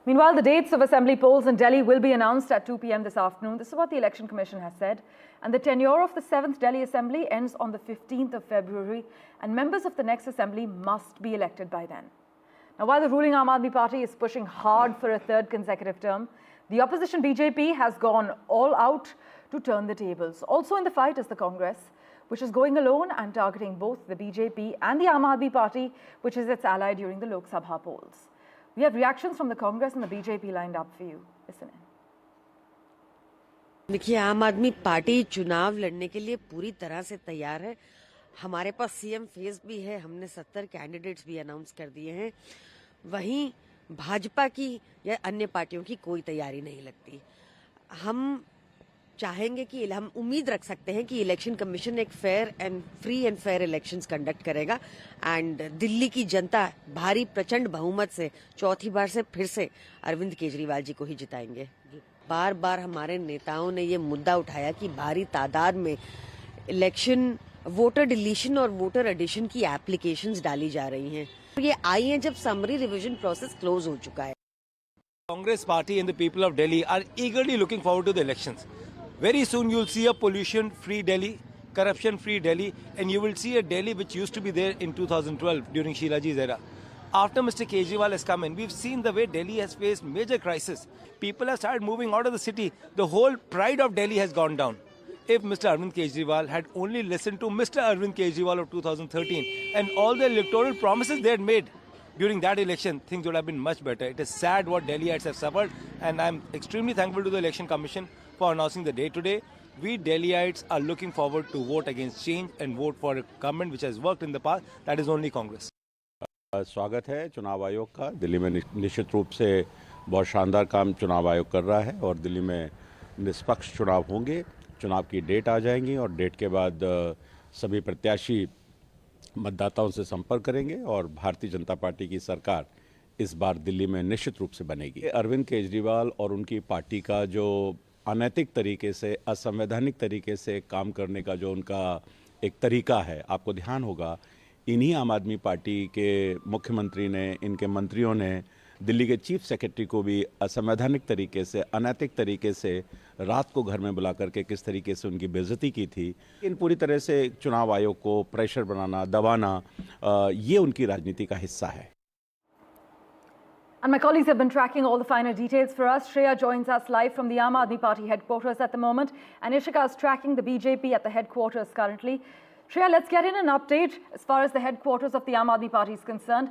Meanwhile, the dates of assembly polls in Delhi will be announced at 2 p.m. this afternoon. This is what the Election Commission has said. And the tenure of the 7th Delhi Assembly ends on the 15th of February, and members of the next assembly must be elected by then. Now, while the ruling Aam Aadmi Party is pushing hard for a third consecutive term, the opposition BJP has gone all out to turn the tables. Also in the fight is the Congress, which is going alone and targeting both the BJP and the Aam Aadmi Party, which is its ally during the Lok Sabha polls. We have reactions from the Congress and the BJP lined up for you. Listen in. देखिए, आम आदमी party चुनाव लड़ने के लिए पूरी तरह से तैयार है। हमारे पास सीएम फेस भी है, हमने 70 कैंडिडेट्स भी अनाउंस कर दिए हैं। वहीं भाजपा की या अन्य पार्टियों की कोई तैयारी नहीं लगती। हम चाहेंगे कि हम उम्मीद रख सकते हैं कि इलेक्शन कमीशन एक fair and free and fair elections conduct करेगा एंड दिल्ली की जनता भारी प्रचंड बहुमत से चौथी बार से फिर से अरविंद केजरीवाल जी को ही जिताएंगे। बार बार हमारे नेताओं ने ये मुद्दा उठाया कि भारी तादाद में इलेक्शन वोटर डिलीशन और वोटर एडिशन की एप्लीकेशंस डाली जा रही हैं। ये आई हैं जब समरी रिवीजन प्रोसेस क्लोज हो चुका है। Congress party and the people of Delhi are eagerly looking forward to the elections. Very soon you'll see a pollution-free Delhi, corruption-free Delhi, and you will see a Delhi which used to be there in 2012 during Sheila Ji's era. After Mr. Kejriwal has come in, we've seen the way Delhi has faced major crisis. People have started moving out of the city. The whole pride of Delhi has gone down. If Mr. Arvind Kejriwal had only listened to Mr. Arvind Kejriwal of 2013 and all the electoral promises they had made during that election, things would have been much better. It is sad what Delhiites have suffered, and I'm extremely thankful to the Election Commission for announcing the day today. We Delhiites are looking forward to vote against change and vote for a government which has worked in the past, that is only Congress. स्वागत है चुनाव आयोग का। दिल्ली में निश्चित रूप से बहुत शानदार काम चुनाव आयोग कर रहा है और दिल्ली में निष्पक्ष चुनाव होंगे। चुनाव की डेट आ जाएंगी और डेट के बाद सभी प्रत्याशी मतदाताओं से संपर्क करेंगे और भारतीय जनता पार्टी की सरकार इस बार दिल्ली में निश्चित रूप से बनेगी। अरविंद केजरीवाल और उनकी पार्टी का जो अनैतिक तरीके से, असंवैधानिक तरीके से काम करने का जो उनका एक तरीका है, आपको ध्यान होगा इन्हीं आम आदमी पार्टी के मुख्यमंत्री ने, इनके मंत्रियों ने दिल्ली के चीफ सेक्रेटरी को भी असंवैधानिक तरीके से, अनैतिक तरीके से रात को घर में बुला करके किस तरीके से उनकी बेइज्जती की थी। इन पूरी तरह से चुनाव आयोग को प्रेशर बनाना, दबाना, ये उनकी राजनीति का हिस्सा है। And my colleagues have been tracking all the finer details for us. Shreya joins us live from the Aam Aadmi Party headquarters at the moment, and Ishika is tracking the BJP at the headquarters currently. Shreya, let's get in an update as far as the headquarters of the Aam Aadmi Party is concerned.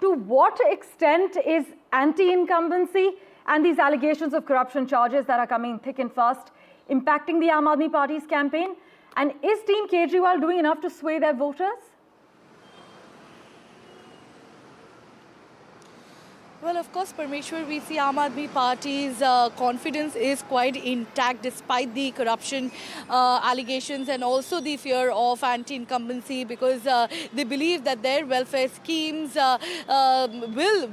To what extent is anti-incumbency and these allegations of corruption charges that are coming thick and fast impacting the Aam Aadmi Party's campaign? And is Team Kejriwal doing enough to sway their voters? Well, of course, Parmeshwar, we see Aam Aadmi Party's confidence is quite intact despite the corruption allegations and also the fear of anti-incumbency, because they believe that their welfare schemes will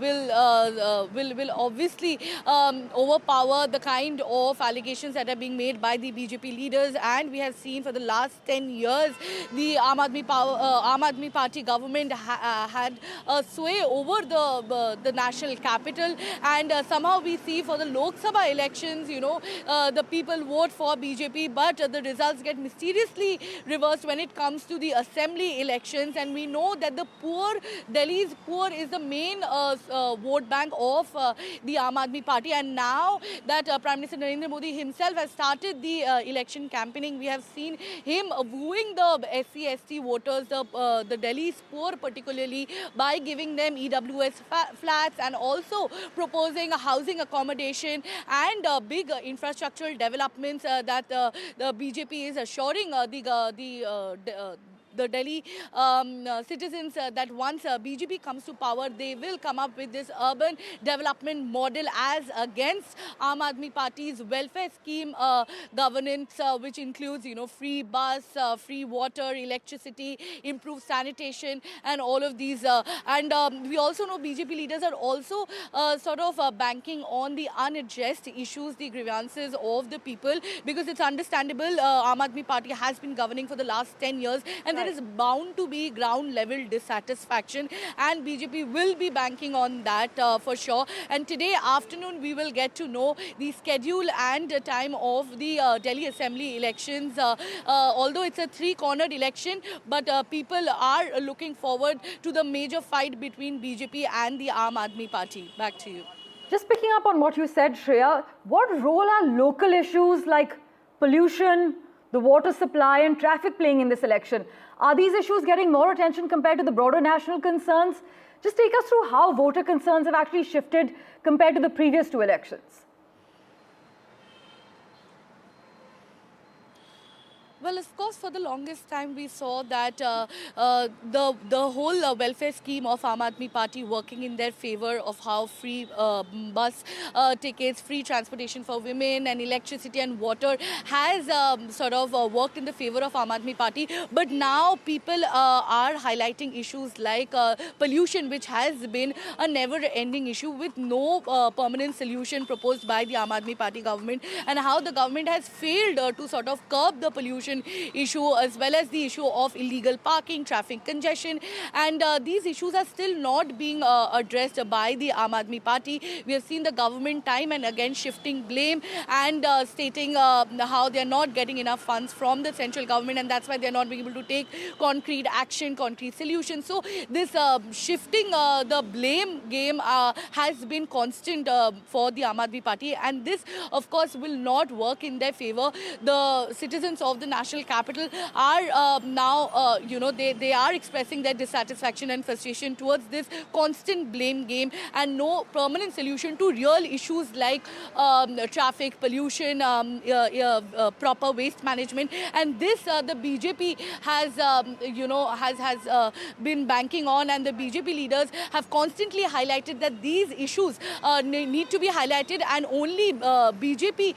obviously overpower the kind of allegations that are being made by the BJP leaders. And we have seen for the last 10 years, the Aam Aadmi Party government had a sway over the national capital, and somehow we see for the Lok Sabha elections, the people vote for BJP, but the results get mysteriously reversed when it comes to the assembly elections. And we know that the Delhi's poor is the main vote bank of the Aam Aadmi Party. And now that Prime Minister Narendra Modi himself has started the election campaigning, we have seen him wooing the SC/ST voters, the Delhi's poor particularly, by giving them EWS flats and also proposing a housing accommodation and big infrastructural developments that the BJP is assuring the Delhi citizens that once BJP comes to power, they will come up with this urban development model as against Aam Aadmi Party's welfare scheme governance, which includes, free bus, free water, electricity, improved sanitation, and all of these. And we also know BJP leaders are also banking on the unaddressed issues, the grievances of the people, because it's understandable. Aam Aadmi Party has been governing for the last 10 years, and there is bound to be ground level dissatisfaction, and BJP will be banking on that for sure. And today afternoon we will get to know the schedule and time of the Delhi Assembly elections. Although it's a three-cornered election, but people are looking forward to the major fight between BJP and the Aam Aadmi Party. Back to you. Just picking up on what you said, Shreya, what role are local issues like pollution, the water supply and traffic playing in this election? Are these issues getting more attention compared to the broader national concerns? Just take us through how voter concerns have actually shifted compared to the previous two elections. Well, of course, for the longest time we saw that the whole welfare scheme of Aam Aadmi Party working in their favor of how free bus tickets, free transportation for women and electricity and water has sort of worked in the favor of Aam Aadmi Party. But now people are highlighting issues like pollution, which has been a never-ending issue with no permanent solution proposed by the Aam Aadmi Party government, and how the government has failed to sort of curb the pollution issue as well as the issue of illegal parking, traffic congestion, and these issues are still not being addressed by the Aam Aadmi Party. We have seen the government time and again shifting blame and stating how they are not getting enough funds from the central government, and that's why they are not being able to take concrete action, concrete solutions. So this shifting the blame game has been constant for the Aam Aadmi Party, and this of course will not work in their favor. The citizens of the national capital are now, they are expressing their dissatisfaction and frustration towards this constant blame game and no permanent solution to real issues like traffic, pollution, proper waste management. And this the BJP has been banking on, and the BJP leaders have constantly highlighted that these issues need to be highlighted, and only BJP,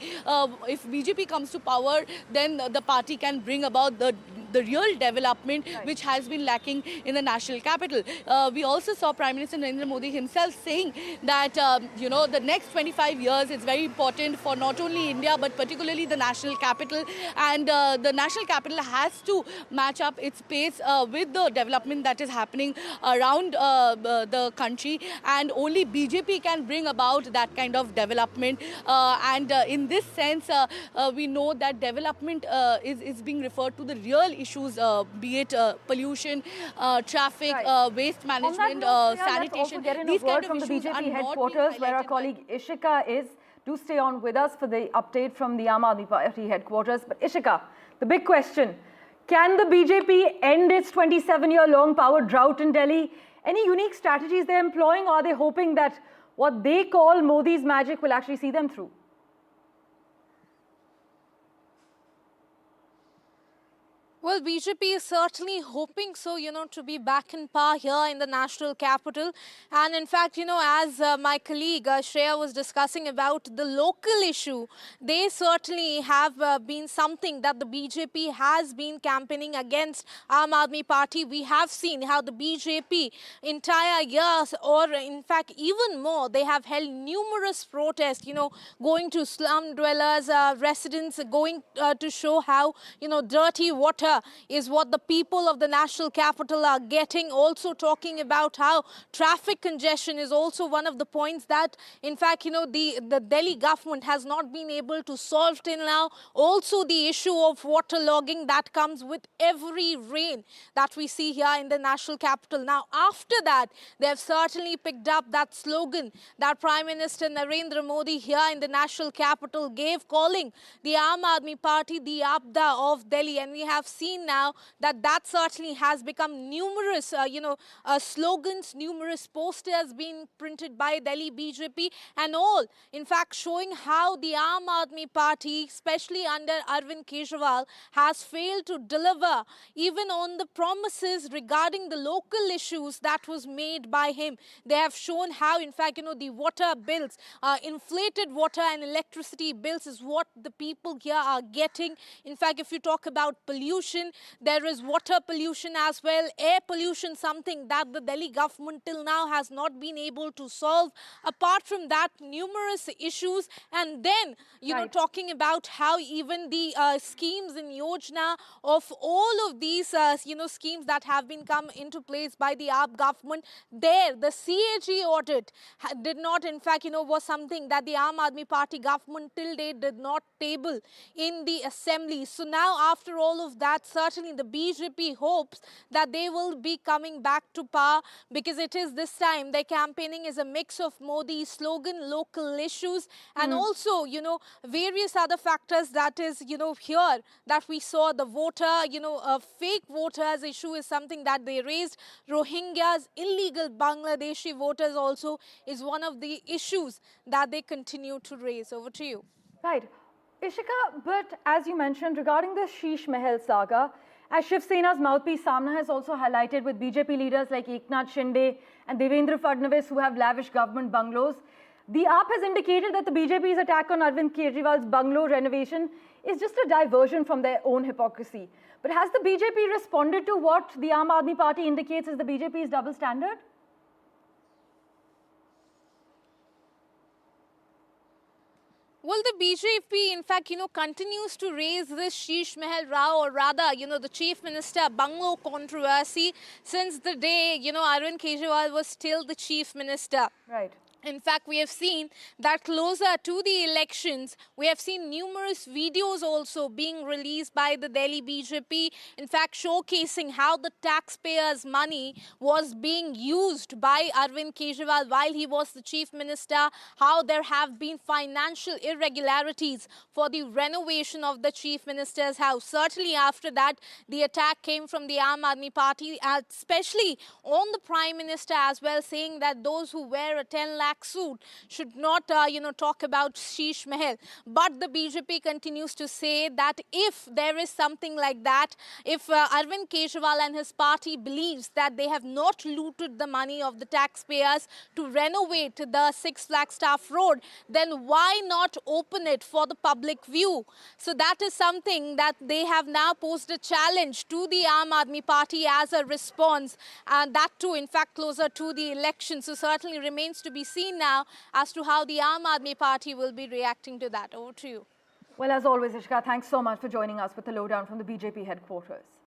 if BJP comes to power, then the party can bring about the real development which has been lacking in the national capital. We also saw Prime Minister Narendra Modi himself saying that, the next 25 years is very important for not only India but particularly the national capital, and the national capital has to match up its pace with the development that is happening around the country, and only BJP can bring about that kind of development. And in this sense, we know that development is being referred to the real issues, be it pollution, traffic, waste management, sanitation. These kind of issues are BJP headquarters, where our colleague Ishika is. Do stay on with us for the update from the Aam Aadmi Party headquarters. But Ishika, the big question: can the BJP end its 27-year-long power drought in Delhi? Any unique strategies they're employing? Or are they hoping that what they call Modi's magic will actually see them through? Well, BJP is certainly hoping so, to be back in power here in the national capital. And in fact, as my colleague Shreya was discussing about the local issue, they certainly have been something that the BJP has been campaigning against Aam Aadmi Party. We have seen how the BJP entire years, or in fact even more, they have held numerous protests, going to slum dwellers, residents, going to show how, dirty water is what the people of the national capital are getting. Also talking about how traffic congestion is also one of the points that, in fact, the Delhi government has not been able to solve till now. Also the issue of water logging that comes with every rain that we see here in the national capital. Now, after that, they have certainly picked up that slogan that Prime Minister Narendra Modi here in the national capital gave, calling the Aam Aadmi Party the Abda of Delhi. And we have seen now that certainly has become numerous, slogans, numerous posters being printed by Delhi BJP, and all, in fact, showing how the Aam Aadmi Party, especially under Arvind Kejriwal, has failed to deliver even on the promises regarding the local issues that was made by him. They have shown how, in fact, the water bills, inflated water and electricity bills is what the people here are getting. In fact, if you talk about pollution, pollution, there is water pollution as well, air pollution, something that the Delhi government till now has not been able to solve. Apart from that, numerous issues, and then, you know, talking about how even the schemes in Yojana of all of these, schemes that have been come into place by the AAP government, there, the CAG audit did not, in fact, was something that the Aam Aadmi Party government till date did not table in the assembly. So now, after all of that, certainly the BJP hopes that they will be coming back to power, because it is this time their campaigning is a mix of Modi's slogan, local issues, and also, various other factors that is, here that we saw the voter, fake voters issue is something that they raised. Rohingyas, illegal Bangladeshi voters also is one of the issues that they continue to raise. Over to you. Right. Ishika, but as you mentioned, regarding the Sheesh Mahal saga, as Shiv Sena's mouthpiece Samna has also highlighted, with BJP leaders like Eknath Shinde and Devendra Fadnavis who have lavish government bungalows, the AAP has indicated that the BJP's attack on Arvind Kejriwal's bungalow renovation is just a diversion from their own hypocrisy. But has the BJP responded to what the Aam Aadmi Party indicates is the BJP's double standard? Well, the BJP, in fact, continues to raise this Sheesh Mahal Rao, or rather, the Chief Minister bungalow controversy since the day, Arvind Kejriwal was still the Chief Minister. Right. In fact, we have seen that closer to the elections, we have seen numerous videos also being released by the Delhi BJP, in fact, showcasing how the taxpayers' money was being used by Arvind Kejriwal while he was the chief minister, how there have been financial irregularities for the renovation of the chief minister's house. Certainly after that, the attack came from the Aam Aadmi Party, especially on the Prime Minister as well, saying that those who wear a 10 lakh suit should not, talk about Sheesh Mahal. But the BJP continues to say that if there is something like that, if Arvind Kejriwal and his party believes that they have not looted the money of the taxpayers to renovate the 6 Flagstaff Road, then why not open it for the public view? So that is something that they have now posed a challenge to the Aam Aadmi Party as a response, and that too, in fact, closer to the election. So certainly remains to be seen now as to how the Aam Aadmi Party will be reacting to that. Over to you. Well, as always, Ishika, thanks so much for joining us with the lowdown from the BJP headquarters.